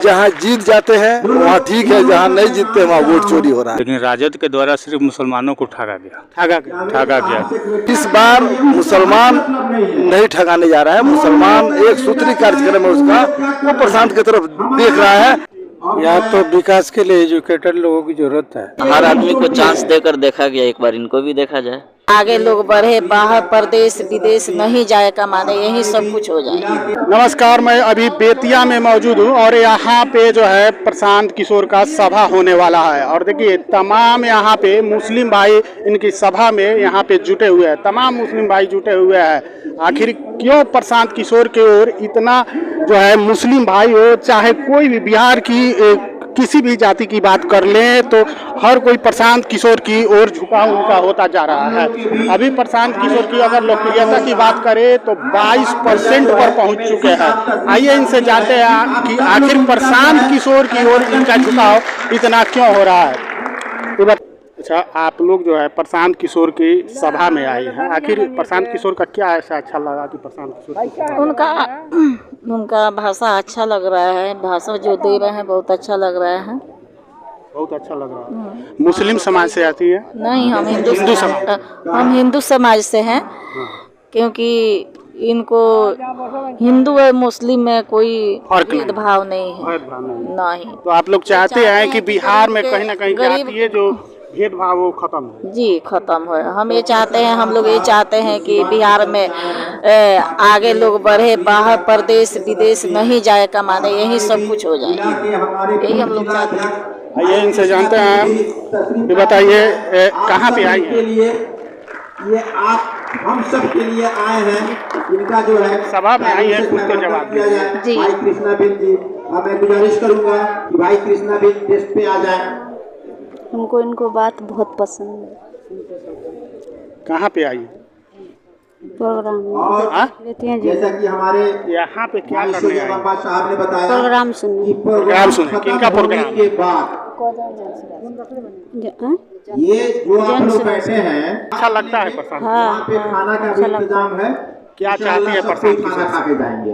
जहाँ जीत जाते हैं वहाँ ठीक है, जहाँ नहीं जीतते वहाँ वोट चोरी हो रहा है। लेकिन राजद के द्वारा सिर्फ मुसलमानों को ठगा गया। इस बार मुसलमान नहीं ठगाने जा रहा है। मुसलमान एक सूत्री कार्यक्रम है उसका, वो प्रशांत की तरफ देख रहा है। यहाँ तो विकास के लिए एजुकेटेड लोगों की जरूरत है। हर आदमी को चांस देकर देखा गया, एक बार इनको भी देखा जाए। आगे लोग बढ़े, बाहर प्रदेश विदेश नहीं जाए कमाने, यही सब कुछ हो जाए। नमस्कार, मैं अभी बेतिया में मौजूद हूँ और यहाँ पे जो है प्रशांत किशोर का सभा होने वाला है। और देखिए तमाम यहाँ पे मुस्लिम भाई इनकी सभा में यहाँ पे जुटे हुए हैं। तमाम मुस्लिम भाई जुटे हुए हैं। आखिर क्यों प्रशांत किशोर की ओर इतना जो है मुस्लिम भाई हो, चाहे कोई भी बिहार की किसी भी जाति की बात कर लें तो हर कोई प्रशांत किशोर की ओर झुकाव उनका होता जा रहा है। अभी प्रशांत किशोर की अगर लोकप्रियता की बात करें तो 22% पर पहुंच चुके हैं। आइए इनसे जानते हैं कि आखिर प्रशांत किशोर की ओर इनका झुकाव इतना क्यों हो रहा है। अच्छा, आप लोग जो है प्रशांत किशोर की सभा में आए हैं, आखिर प्रशांत किशोर का क्या ऐसा अच्छा लगा कि प्रशांत किशोर उनका भाषा अच्छा लग रहा है, भाषा जो दे रहे हैं बहुत अच्छा लग रहा है। बहुत अच्छा लग रहा है। मुस्लिम समाज से आती है? नहीं, हम हिंदू समाज से हैं, क्योंकि इनको हिंदू और मुस्लिम में कोई भेदभाव नहीं है। नहीं। तो आप लोग चाहते हैं कि बिहार में कहीं ना कहीं जाती है जो भेदभाव वो खत्म हो? जी, खत्म हो। हम ये चाहते हैं, हम लोग ये चाहते हैं कि बिहार में आगे लोग बढ़े, बाहर प्रदेश विदेश नहीं जाए कमाने, यही सब कुछ हो जाए, यही हम लोग चाहते हैं। आइए इनसे जानते हैं, ये बताइए कहाँ पे आई है? ये आप हम सब के लिए आए हैं। इनका जो है सभा में आई है, कुछ तो जवाब दिया जाए। जी भाई कृष्णा बिन जी, मैं गुजारिश करूंगा कि भाई कृष्णा बिन डेस्क पे आ जाए। हमको इनको बात बहुत पसंद है। कहाँ पे आई? प्रोग्राम लेते हैं जैसा कि हमारे यहाँ पे क्या करने आए? साहब ने बताया प्रोग्राम सुनने। प्रोग्राम सुने। किनका प्रोग्राम? के बाद ये जो आप लोग बैठे हैं, अच्छा लगता है प्रशांत? यहाँ पे खाना का भी इंतजाम है। क्या चाहती है प्रशांत खाना खा के जाएंगे?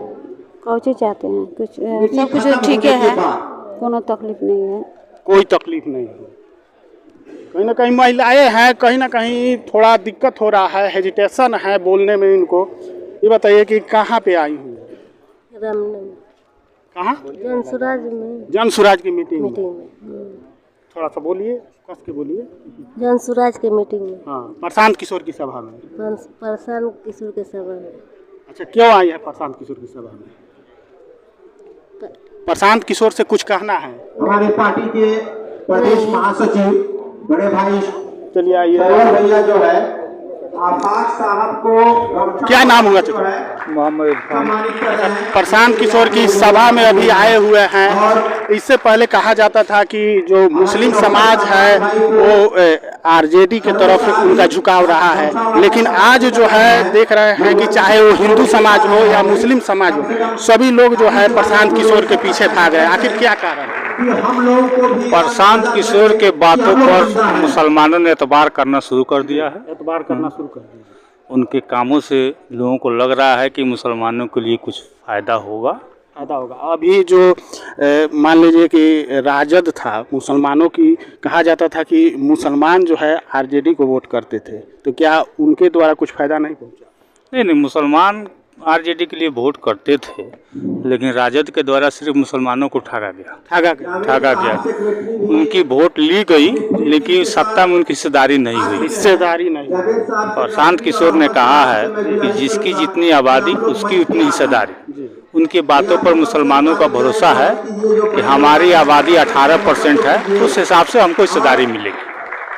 कौची चाहते हैं? कुछ सब कुछ ठीक है, कोनो तकलीफ नहीं है। कोई तकलीफ नहीं है। कहीं ना कहीं महिलाएं हैं, कहीं ना कहीं थोड़ा दिक्कत हो रहा है, हेजिटेशन है बोलने में इनको। ये बताइए कि कहाँ पे आई हुई? कहाँ? जनसुराज की मीटिंग में। थोड़ा सा बोलिए, कस के बोलिए। जनसुराज के मीटिंग में। हाँ, प्रशांत किशोर की सभा में। प्रशांत किशोर के सभा में। अच्छा, क्यों आई है प्रशांत किशोर की सभा में? प्रशांत किशोर से कुछ कहना है? हमारे पार्टी के प्रदेश महासचिव बड़े भाई चलिए आइए। भैया जो है आफाक साहब को क्या नाम होगा? मोहम्मद प्रशांत किशोर की सभा में अभी आए हुए हैं। इससे पहले कहा जाता था कि जो मुस्लिम समाज है वो आरजेडी के तरफ उनका झुकाव रहा है, लेकिन आज जो है देख रहे हैं कि चाहे वो हिंदू समाज हो या मुस्लिम समाज हो, सभी लोग जो है प्रशांत किशोर के पीछे भाग रहे हैं। आखिर क्या कारण है? प्रशांत किशोर के बातों पर मुसलमानों ने एतबार करना शुरू कर दिया है। एतबार करना शुरू कर दिया। उनके कामों से लोगों को लग रहा है कि मुसलमानों के लिए कुछ फायदा होगा। अभी जो मान लीजिए कि राजद था, मुसलमानों की कहा जाता था कि मुसलमान जो है आरजेडी को वोट करते थे, तो क्या उनके द्वारा कुछ फायदा नहीं पहुंचा? नहीं, मुसलमान आरजेडी के लिए वोट करते थे, लेकिन राजद के द्वारा सिर्फ मुसलमानों को ठगा गया। उनकी वोट ली गई, लेकिन सत्ता में उनकी हिस्सेदारी नहीं हुई। प्रशांत किशोर ने कहा है कि जिसकी जितनी आबादी उसकी उतनी हिस्सेदारी। उनकी बातों पर मुसलमानों का भरोसा है कि हमारी आबादी 18% है, उस हिसाब से हमको हिस्सेदारी मिलेगी।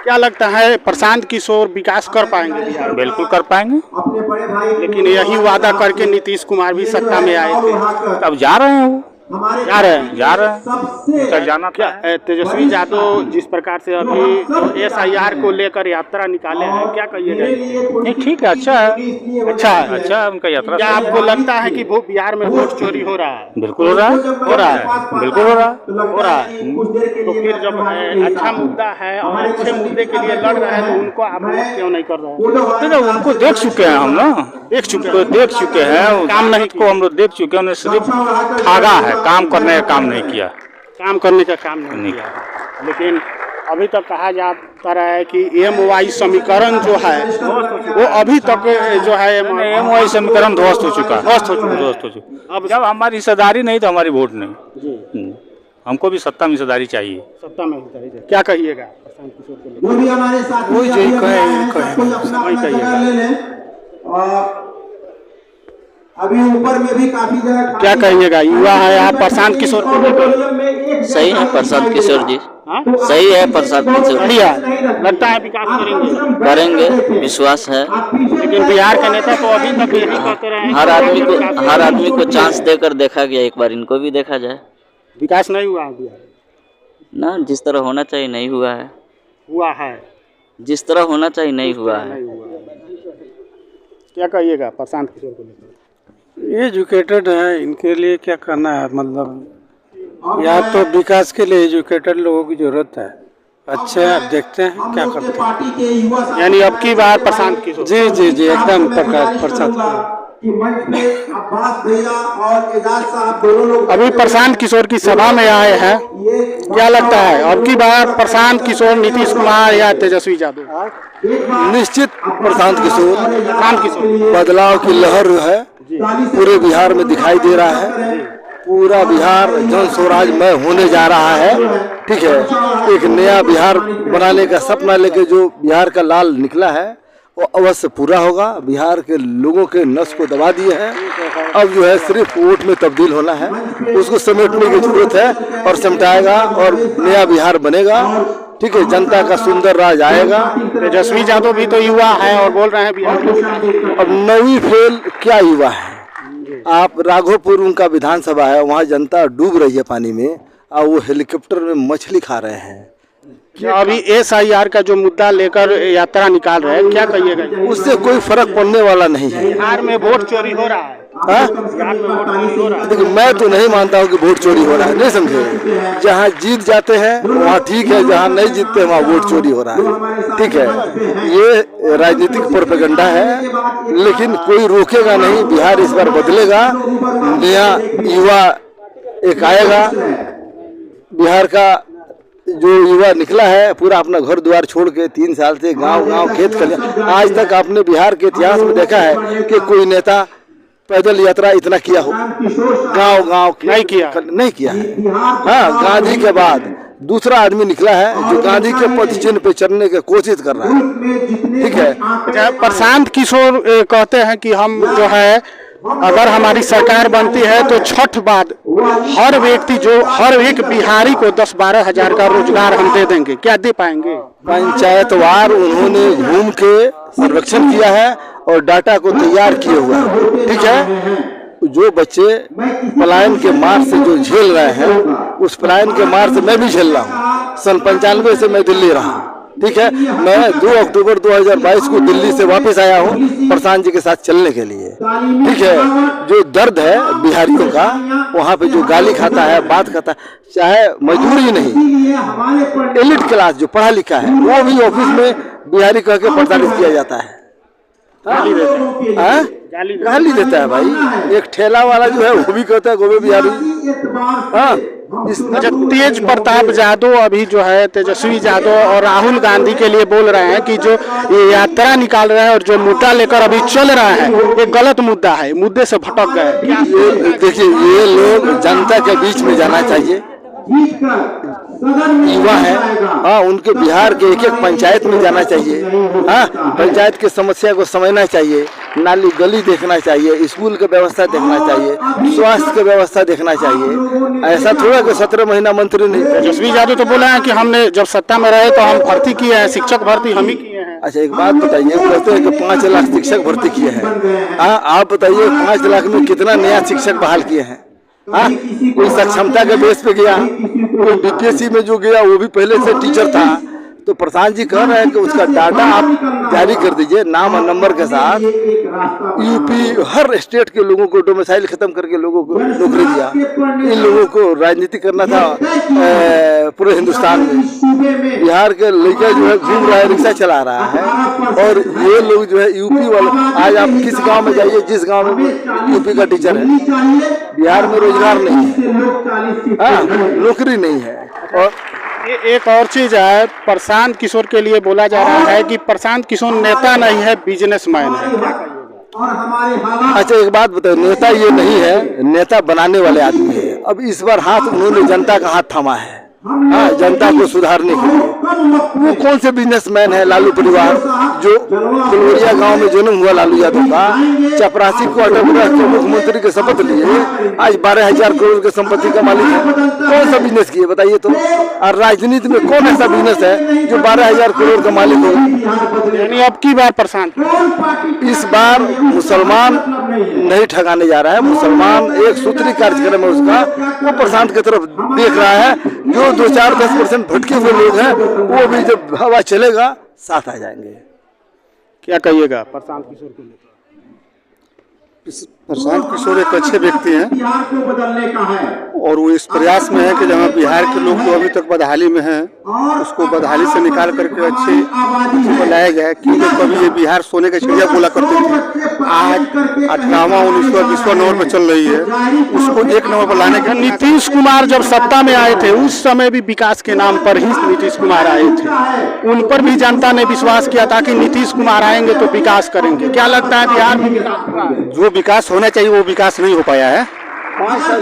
क्या लगता है प्रशांत किशोर विकास कर पाएंगे बिहार? बिल्कुल कर पाएंगे, लेकिन यही वादा करके नीतीश कुमार भी सत्ता में आए थे। अब जा रहे हैं, वो जा रहे हैं। जाना क्या तेजस्वी यादव जिस प्रकार से अभी SIR को लेकर यात्रा निकाले हैं, क्या कहिएगा? नहीं, ठीक है, अच्छा है उनका यात्रा। क्या आपको लगता है कि वो बिहार में वोट चोरी हो रहा है? बिल्कुल हो रहा है, बिल्कुल हो रहा है। तो फिर जब अच्छा मुद्दा है और अच्छे मुद्दे के लिए लड़ रहे हैं तो उनको आप वोट क्यों नहीं कर रहे हैं? उनको देख चुके हैं हम ना। देख चुके तो देख चुके हैं, काम नहीं को हम लोग देख चुके हैं, उन्हें सिर्फ ठगा है, काम करने का काम नहीं किया। काम करने का काम नहीं किया। लेकिन अभी तक कहा जाता रहा है कि MY समीकरण जो है वो अभी तक जो है MY समीकरण ध्वस्त हो चुका। अब जब हमारी हिस्सेदारी नहीं तो हमारी वोट नहीं। हमको भी सत्ता में हिस्सेदारी चाहिए। सत्ता में हिस्सेदारी चाहिए। क्या कहिएगा प्रशांत किशोर को लेकर? जो भी हमारे साथ वही कोई कहे अपना जगह ले लें। और अभी ऊपर में भी काफी जगह क्या कहिएगा? युवा है आप प्रशांत किशोर को लेकर? सही है प्रशांत किशोर जी, हाँ? सही है प्रशांत किशोर, बढ़िया लगता है विकास करेंगे, विश्वास है। लेकिन बिहार के नेता तो अभी तक यही कहते रहे हर आदमी को चांस देकर देखा गया, एक बार इनको भी देखा जाए। विकास नहीं हुआ है बिहार ना, जिस तरह होना चाहिए नहीं हुआ है। हुआ है जिस तरह होना चाहिए नहीं हुआ है। क्या कहिएगा प्रशांत किशोर को लेकर? ये एजुकेटेड है, इनके लिए क्या करना है, मतलब या तो विकास के लिए एजुकेटेड लोगों की जरूरत है। अच्छे अब देखते हैं क्या करते हैं। पार्टी के युवा यानी अब की बार प्रशांत किशोर? जी जी जी एकदम प्रसाद। कि मंच पे अब्बास भैया और एजाज साहब दोनों लोग अभी प्रशांत किशोर की सभा में आए हैं, ये क्या लगता है अब की बार प्रशांत किशोर, नीतीश कुमार या तेजस्वी यादव? निश्चित प्रशांत किशोर बदलाव की लहर है पूरे बिहार में दिखाई दे रहा है। पूरा बिहार जन स्वराजमय होने जा रहा है। ठीक है, एक नया बिहार बनाने का सपना लेके जो बिहार का लाल निकला है वो अवश्य पूरा होगा। बिहार के लोगों के नस को दबा दिए हैं, अब जो है सिर्फ वोट में तब्दील होना है, उसको समेटने की जरूरत है और समेटाएगा और नया बिहार बनेगा। ठीक है, जनता का सुंदर राज आएगा। तेजस्वी यादव भी तो युवा है और बोल रहे हैं बिहार में। अब नवी फेल क्या युवा है? आप राघोपुर उनका विधानसभा है, वहाँ जनता डूब रही है पानी में और वो हेलीकॉप्टर में मछली खा रहे हैं। क्या अभी SIR का जो मुद्दा लेकर यात्रा निकाल रहे हैं, क्या कहिएगा? उससे कोई फर्क पड़ने वाला नहीं है। बिहार में वोट चोरी हो रहा है। बिहार में वोट चोरी हो रहा है। देखिए, मैं तो नहीं मानता हूँ कि वोट चोरी हो रहा है, नहीं समझे। जहाँ जीत जाते हैं वहाँ ठीक है, जहाँ नहीं जीतते वहाँ वोट चोरी हो रहा है। ठीक है, ये राजनीतिक प्रोपेगेंडा है, लेकिन कोई रोकेगा नहीं। बिहार इस बार बदलेगा, नया युवा एक आएगा। बिहार का जो युवा निकला है पूरा अपना घर द्वार छोड़ के 3 साल से गांव खेत खलियान, आज तक आपने बिहार के इतिहास में देखा है कि कोई नेता पैदल यात्रा इतना किया हो? गांव नहीं किया है। हाँ, गांधी के बाद दूसरा आदमी निकला है जो गांधी के पद चिन्ह पे चलने की कोशिश कर रहा है। ठीक है, प्रशांत किशोर कहते हैं कि हम जो है अगर हमारी सरकार बनती है तो छठ बाद हर व्यक्ति जो हर एक बिहारी को 10-12 हजार का रोजगार हम दे देंगे। क्या दे पाएंगे? पंचायतवार उन्होंने घूम के सर्वेक्षण किया है और डाटा को तैयार किए हुआ है। ठीक है, जो बच्चे पलायन के मार से जो झेल रहे हैं, उस पलायन के मार से मैं भी झेल रहा हूँ। सन 95 से मैं दिल्ली रहा। ठीक है, मैं 2 अक्टूबर 2022 को दिल्ली से वापस आया हूँ प्रशांत जी के साथ चलने के लिए। ठीक है, जो दर्द है बिहारियों का, वहाँ पे जो गाली खाता है, बात खाता है, चाहे मजदूर ही नहीं, एलिट क्लास जो पढ़ा लिखा है वो भी ऑफिस में बिहारी कह के प्रताड़ित किया जाता है। गाली देता है भाई। एक ठेला वाला जो है वो भी कहता है गोबे बिहारी। हाँ, तेज प्रताप यादव अभी जो है तेजस्वी यादव और राहुल गांधी के लिए बोल रहे हैं कि जो ये यात्रा निकाल रहे हैं और जो मुद्दा लेकर अभी चल रहा है ये गलत मुद्दा है, मुद्दे से भटक गए। देखिए, ये लोग जनता के बीच में जाना चाहिए। युवा है, हाँ, उनके बिहार के एक पंचायत में जाना चाहिए। हाँ, पंचायत की समस्या को समझना चाहिए, नाली गली देखना चाहिए, स्कूल की व्यवस्था देखना चाहिए, स्वास्थ्य की व्यवस्था देखना चाहिए। ऐसा थोड़ा कि 17 महीना मंत्री नहीं। तेजस्वी यादव तो बोला है कि हमने जब सत्ता में रहे तो हम भर्ती किए हैं, शिक्षक भर्ती हम ही किए हैं। अच्छा, एक बात बताइए, कहते हैं कि 5 लाख शिक्षक भर्ती किए हैं। हाँ, आप बताइए 5 लाख में कितना नया शिक्षक बहाल किए हैं? हाँ, कोई सक्षमता के बेस पे गया, कोई BPSC में जो गया वो भी पहले से टीचर था। तो प्रधान जी कह रहे हैं कि उसका डाटा आप जारी कर दीजिए नाम और नंबर के साथ। यूपी हर स्टेट के लोगों को डोमिसाइल खत्म करके लोगों को नौकरी दिया। इन लोगों को राजनीति करना था पूरे हिंदुस्तान में। बिहार के लड़के जो है घूम रहा है, रिक्शा चला रहा है, और ये लोग जो है यूपी वाले, आज आप किस गांव में जाइए, जिस गांव में भी यूपी का टीचर है, बिहार में रोजगार नहीं है, हाँ, नौकरी नहीं है। और एक और चीज है, प्रशांत किशोर के लिए बोला जा रहा है कि प्रशांत किशोर नेता नहीं है, बिजनेसमैन है। अच्छा एक बात बताओ, नेता ये नहीं है, नेता बनाने वाले आदमी है। अब इस बार हाथ उन्होंने जनता का हाथ थामा है, हाँ, जनता को सुधारने के लिए। वो कौन से बिजनेसमैन है लालू परिवार, जो फुलवरिया गांव में जन्म हुआ लालू यादव का, चपरासी को अटक प्रदेश के मुख्यमंत्री के शपथ लिए, आज 12,000 करोड़ की संपत्ति का मालिक है। कौन सा बिजनेस किए बताइए तो? और राजनीति में कौन ऐसा बिजनेस है जो 12,000 करोड़ का मालिक हो? यानी अब की बार प्रशांत, इस बार मुसलमान नहीं ठगाने जा रहा है। मुसलमान एक सूत्री कार्यक्रम है उसका, वो प्रशांत की तरफ देख रहा है। जो 2-4-10% भटके हुए लोग हैं, वो भी जब हवा चलेगा साथ आ जाएंगे। क्या कहिएगा प्रशांत किशोर के लिए? प्रशांत किशोर एक अच्छे व्यक्ति हैं, और वो इस प्रयास में है कि जहाँ बिहार के लोग जो अभी तक बदहाली में हैं, उसको बदहाली से निकाल करके अच्छे को लाया गया है। क्योंकि कभी ये बिहार सोने का चिड़िया बोला करते थे, आज 18वां 19वां 20वां नंबर पर चल रही है, उसको 1 नंबर पर लाने के। नीतीश कुमार जब सत्ता में आए थे, उस समय भी विकास के नाम पर ही नीतीश कुमार आए थे। उन पर भी जनता ने विश्वास किया था कि नीतीश कुमार आएंगे तो विकास करेंगे। क्या लगता है बिहार में जो विकास होना चाहिए वो विकास नहीं हो पाया है। 5 साल